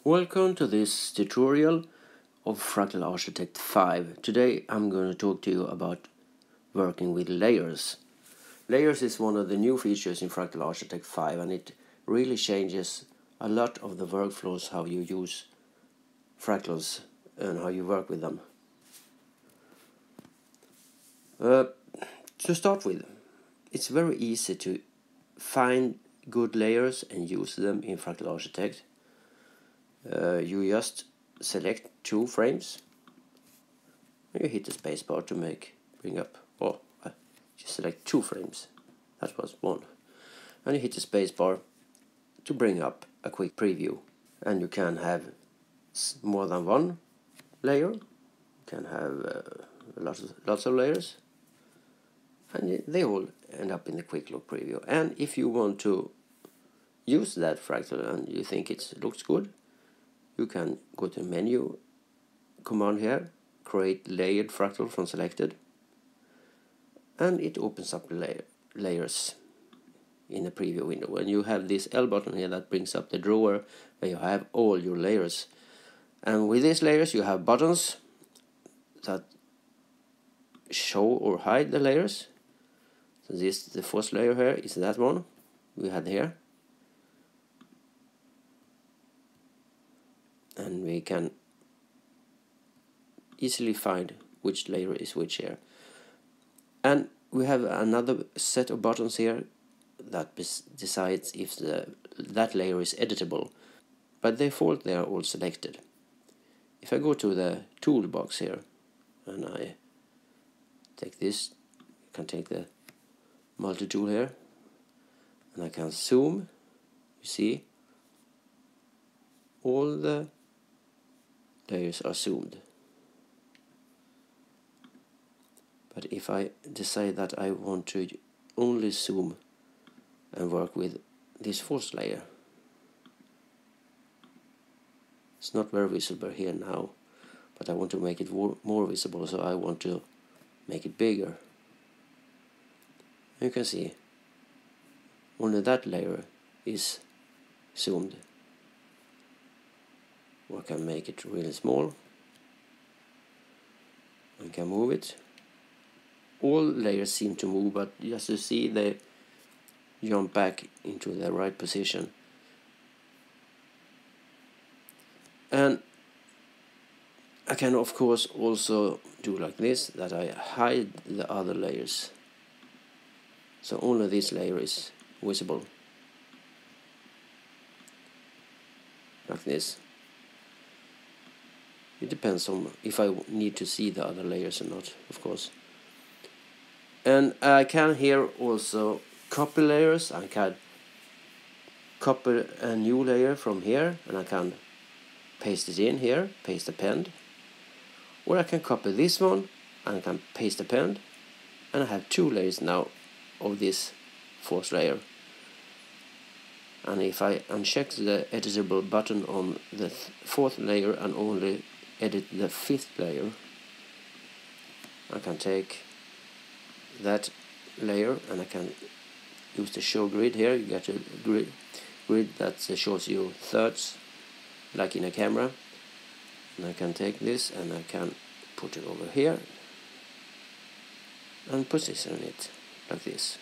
Welcome to this tutorial of Fractal Architect 5. Today I'm going to talk to you about working with layers. Layers is one of the new features in Fractal Architect 5, and it really changes a lot of the workflows, how you use fractals and how you work with them. To start with, it's very easy to find good layers and use them in Fractal Architect. You just select two frames. You hit the spacebar to bring up. You select two frames. That was one. And you hit the spacebar to bring up a quick preview. And you can have more than one layer. You can have lots of layers. And they all end up in the quick look preview. And if you want to use that fractal and you think it looks good, you can go to menu command here, create layered fractal from selected, and it opens up the layers in the preview window. And you have this L button here that brings up the drawer where you have all your layers. And with these layers you have buttons that show or hide the layers. So the first layer here is that one we had here. And we can easily find which layer is which here. And we have another set of buttons here that decides if that layer is editable. By default they are all selected. If I go to the toolbox here and I take this, I can take the multi-tool here and I can zoom. You see all the layers are zoomed. But if I decide that I want to only zoom and work with this fourth layer, it's not very visible here now, but I want to make it more visible, so I want to make it bigger. You can see only that layer is zoomed. I can make it really small. I can move it. All layers seem to move, but just to see they jump back into the right position. And I can of course also do like this, that I hide the other layers. So only this layer is visible. Like this. It depends on if I need to see the other layers or not, of course. And I can here also copy layers. I can copy a new layer from here and I can paste it in here, paste append. Or I can copy this one and I can paste append. And I have two layers now of this fourth layer. And if I uncheck the editable button on the fourth layer and only edit the fifth layer, I can take that layer and I can use the show grid here. You get a grid that shows you thirds like in a camera, and I can take this and I can put it over here and position it like this.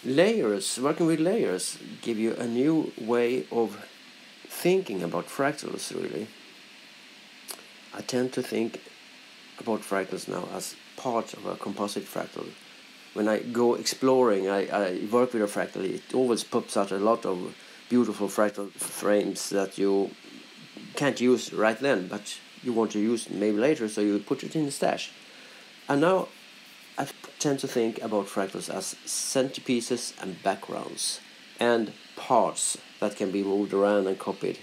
Layers, working with layers, give you a new way of thinking about fractals, really. I tend to think about fractals now as part of a composite fractal. When I go exploring, I work with a fractal, it always pops out a lot of beautiful fractal frames that you can't use right then, but you want to use maybe later, so you put it in the stash. And now I tend to think about fractals as centerpieces and backgrounds and parts that can be moved around and copied.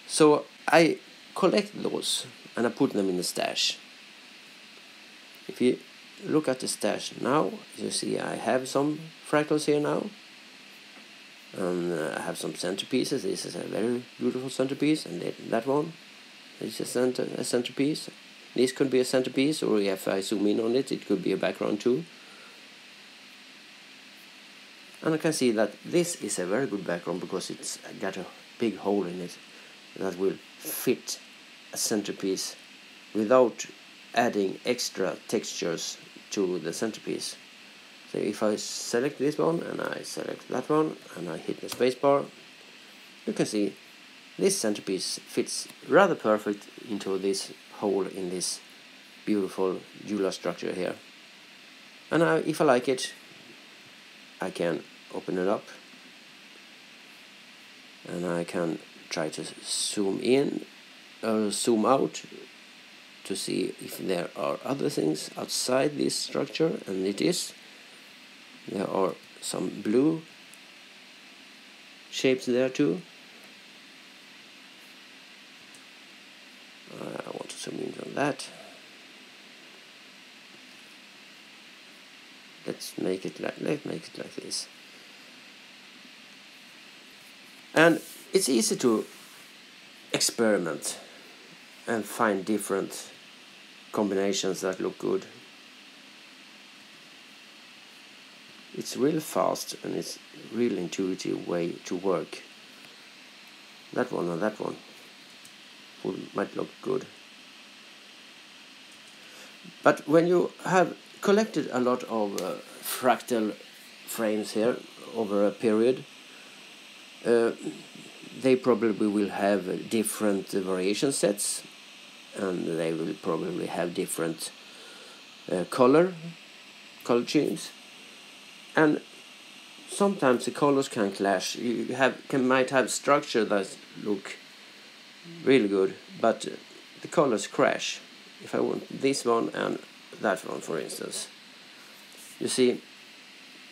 So I collect those and I put them in the stash. If you look at the stash now, you see I have some fractals here now. And I have some centerpieces. This is a very beautiful centerpiece, and that one is a centerpiece. This could be a centerpiece, or if I zoom in on it, it could be a background too. And I can see that this is a very good background because it's got a big hole in it that will fit a centerpiece without adding extra textures to the centerpiece. So if I select this one and I select that one and I hit the spacebar, you can see this centerpiece fits rather perfect into this hole in this beautiful Joomla structure here. And if I like it, I can open it up and I can try to zoom in or zoom out to see if there are other things outside this structure, and it is. There are some blue shapes there too. I want to zoom in on that. Let's make it like this. And it's easy to experiment and find different combinations that look good. It's real fast and it's real intuitive way to work. That one and that one might look good. But when you have collected a lot of fractal frames here over a period, they probably will have different variation sets, and they will probably have different color schemes, and sometimes the colors can clash. You might have structure that look really good, but the colors crash. If I want this one and that one, for instance, you see,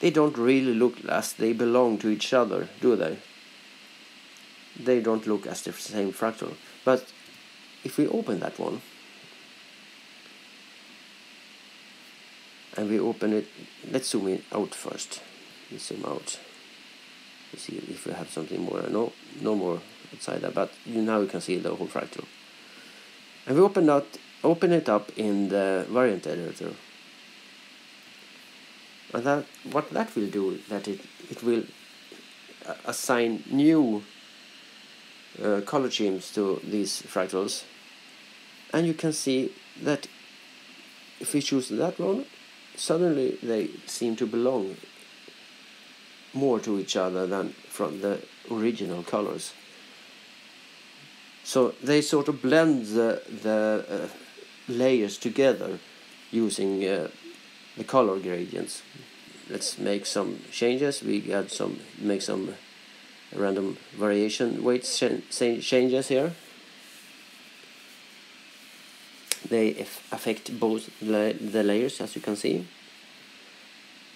they don't really look as they belong to each other, do they? They don't look as the same fractal. But if we open that one and we open it, let's zoom in out first. Let's zoom out to see if we have something more. No more outside that, but now you can see the whole fractal. And we open it up in the variant editor. And what that will do, that it will assign new color schemes to these fractals, and you can see that if we choose that one, suddenly they seem to belong more to each other than from the original colors. So they sort of blend the layers together using the color gradients. Let's make some changes. We make some random variation weight changes here. They affect both the layers, as you can see.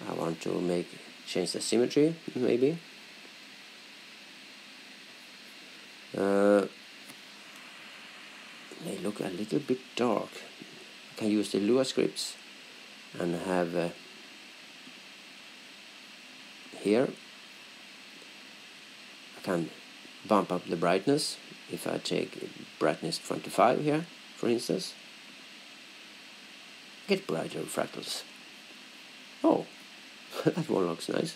I want to change the symmetry, maybe. They look a little bit dark. I can use the Lua scripts and have here I can bump up the brightness. If I take brightness 25 here, for instance, get brighter fractals. Oh, that one looks nice.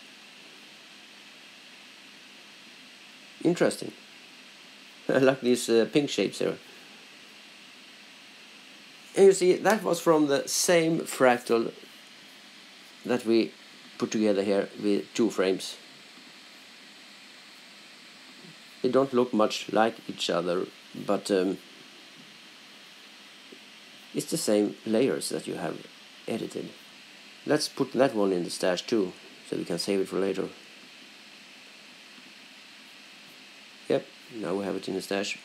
Interesting. I like these pink shapes here. And you see, that was from the same fractal that we put together here with 2 frames. They don't look much like each other, but it's the same layers that you have edited. Let's put that one in the stash too, so we can save it for later. Yep, now we have it in the stash.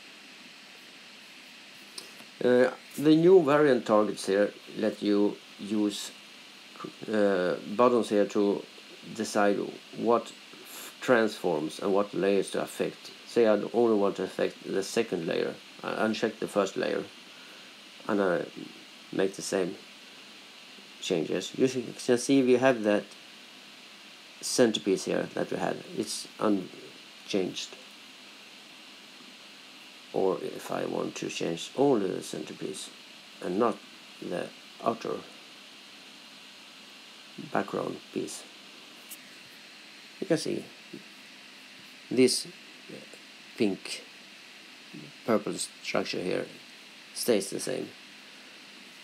The new variant targets here let you use buttons here to decide what transforms and what layers to affect. Say I only want to affect the second layer. I uncheck the first layer and I make the same changes. You can see we have that centerpiece here that we had. It's unchanged. Or if I want to change only the centerpiece and not the outer background piece, you can see this pink purple structure here stays the same.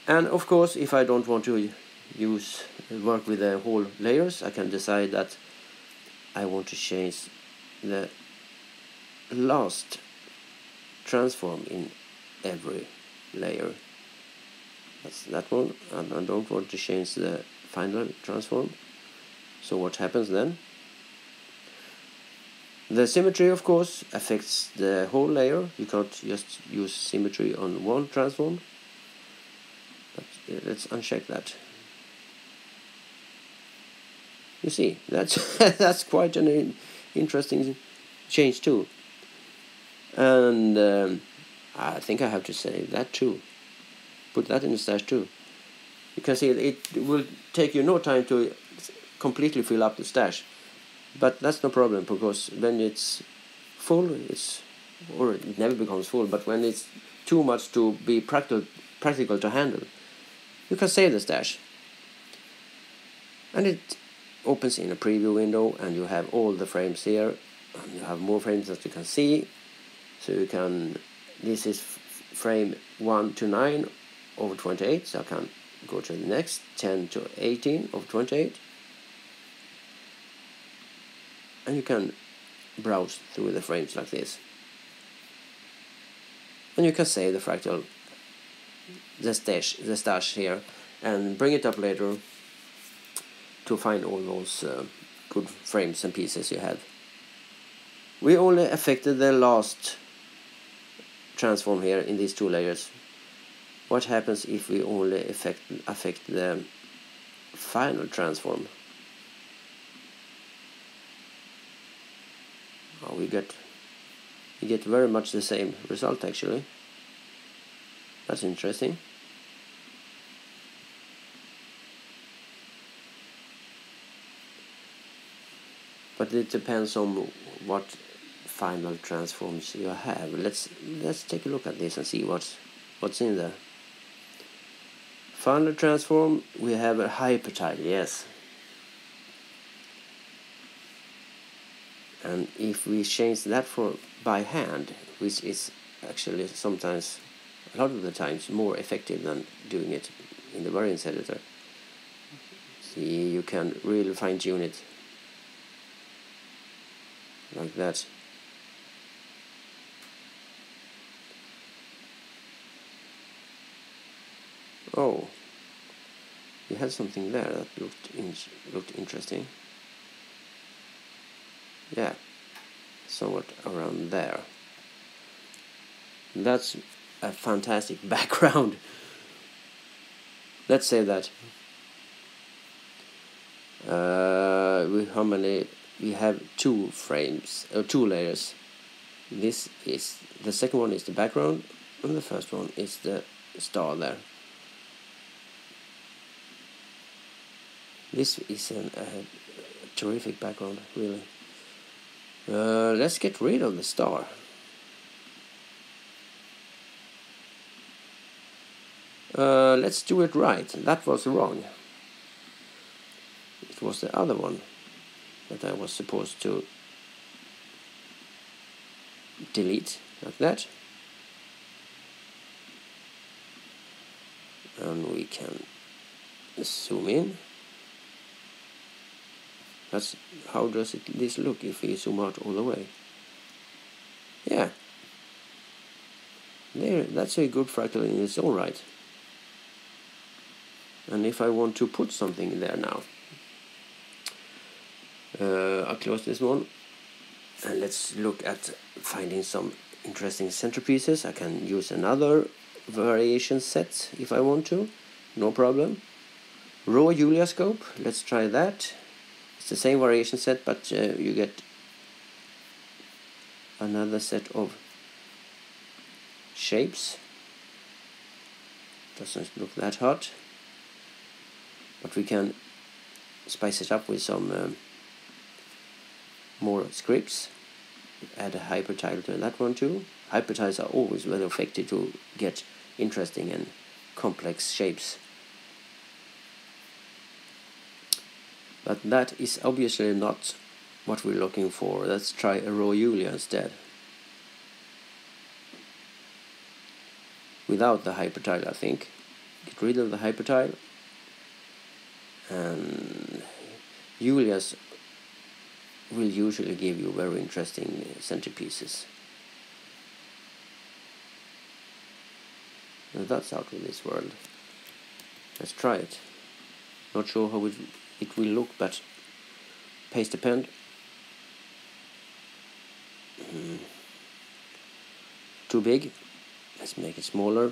And of course, if I don't want to work with the whole layers, I can decide that I want to change the last transform in every layer. That's that one, and I don't want to change the final transform. So what happens then? The symmetry, of course, affects the whole layer. You can't just use symmetry on one transform. But let's uncheck that. You see, that's that's quite an interesting change too. And I think I have to save that too. Put that in the stash too. You can see it will take you no time to completely fill up the stash. But that's no problem, because when it's full, or it never becomes full, but when it's too much to be practical to handle, you can save the stash. And it opens in a preview window, and you have all the frames here, and you have more frames that you can see. So you can, this is frame 1 to 9 over 28, so I can go to the next 10 to 18 over 28. And you can browse through the frames like this. And you can save the fractal, the stash here, and bring it up later to find all those good frames and pieces you had. We only affected the last transform here in these two layers. What happens if we only affect the final transform? Oh, we get very much the same result actually. That's interesting. But it depends on what final transforms you have. Let's take a look at this and see what's in there. Final transform, we have a hypertile, yes. And if we change that by hand, which is actually sometimes, a lot of the times, more effective than doing it in the variance editor, see, you can really fine tune it like that. Oh, you had something there that looked interesting. Yeah, somewhat around there. That's a fantastic background. Let's say that. We have two frames, or two layers. This is the second one is the background, and the first one is the star there. This is a terrific background, really. Let's get rid of the star. Let's do it right. That was wrong. It was the other one that I was supposed to delete, like that. And we can zoom in. That's how does this look if we zoom out all the way? Yeah, there. That's a good fractal in its own right. And if I want to put something in there now, I'll close this one, and let's look at finding some interesting centerpieces. I can use another variation set if I want to, no problem. Raw Julia scope, let's try that. It's the same variation set, but you get another set of shapes. Doesn't look that hot, but we can spice it up with some more scripts. Add a hypertile to that one too. Hypertiles are always very effective to get interesting and complex shapes. But that is obviously not what we're looking for. Let's try a raw Julia instead. without the hypertile, I think. Get rid of the hypertile, and Julius will usually give you very interesting centerpieces. And that's out of this world. Let's try it. Not sure how it will look, but paste a pen. Too big. Let's make it smaller.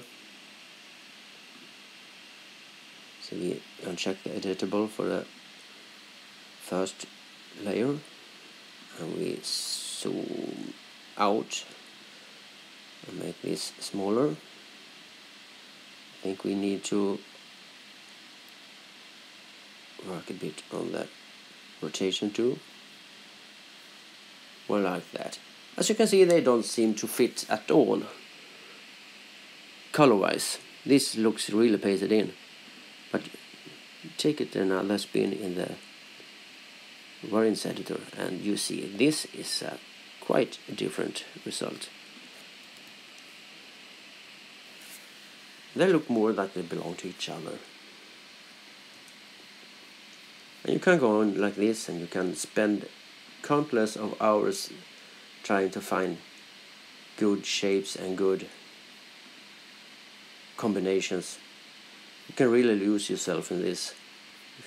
So we uncheck the editable for the first layer, and we zoom out and make this smaller. I think we need to work a bit on that rotation too. Well, like that. As you can see, they don't seem to fit at all color-wise. This looks really pasted in, but take it another spin in the variance editor and you see this is quite a different result. They look more like they belong to each other. And you can go on like this, and you can spend countless of hours trying to find good shapes and good combinations. You can really lose yourself in this.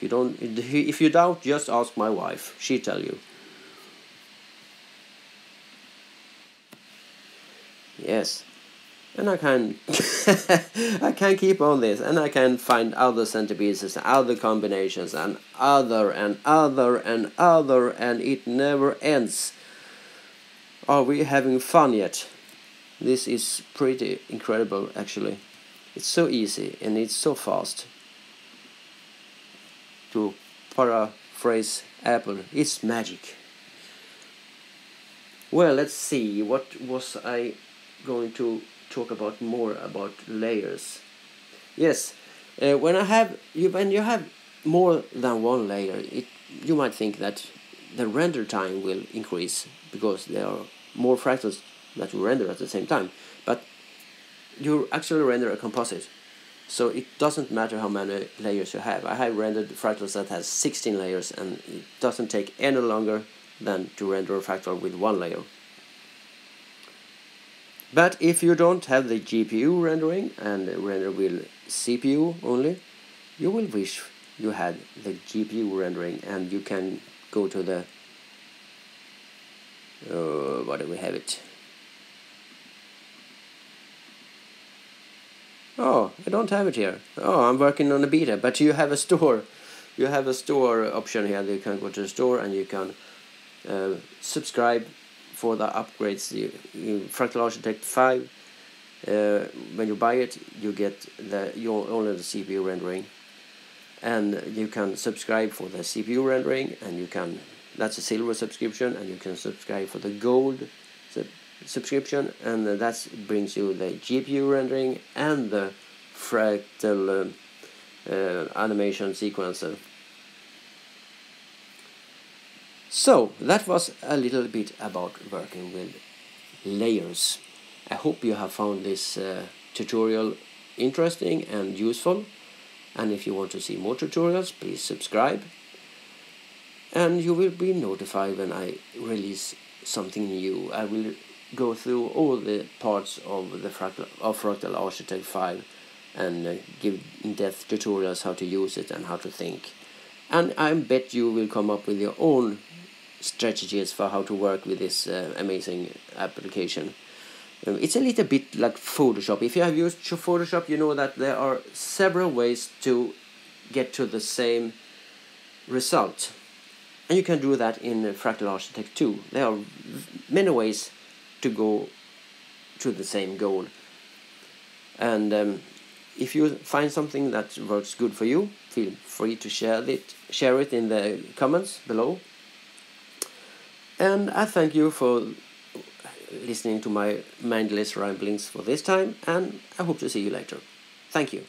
If you doubt, just ask my wife. She'll tell you. Yes. And I can I can keep on this, and I can find other centerpieces, other combinations, and other, and it never ends. Are we having fun yet? This is pretty incredible, actually. It's so easy and it's so fast. To paraphrase Apple, it's magic. Well, let's see. What was I going to talk about more about layers? Yes, when you have more than one layer, you might think that the render time will increase because there are more fractals that you render at the same time, but you actually render a composite, so it doesn't matter how many layers you have. I have rendered fractals that has 16 layers, and it doesn't take any longer than to render a fractal with one layer. But if you don't have the GPU rendering and render with CPU only, you will wish you had the GPU rendering, and you can go to the what do we have it? Oh, I don't have it here. Oh, I'm working on a beta, but you have a store. You have a store option here. You can go to the store and you can subscribe for the upgrades. Fractal Architect 5, when you buy it, you get only the CPU rendering, and you can subscribe for the CPU rendering, and that's a silver subscription, and you can subscribe for the gold subscription, and that brings you the GPU rendering and the fractal animation sequencer. So that was a little bit about working with layers. I hope you have found this tutorial interesting and useful, and if you want to see more tutorials, please subscribe, and you will be notified when I release something new. I will go through all the parts of the Fractal Architect 5 and give in-depth tutorials how to use it and how to think. And I bet you will come up with your own strategies for how to work with this amazing application. It's a little bit like Photoshop. If you have used Photoshop, you know that there are several ways to get to the same result. And you can do that in Fractal Architect too. There are many ways to go to the same goal. And if you find something that works good for you, feel free to share it in the comments below. And I thank you for listening to my mindless ramblings for this time, and I hope to see you later. Thank you.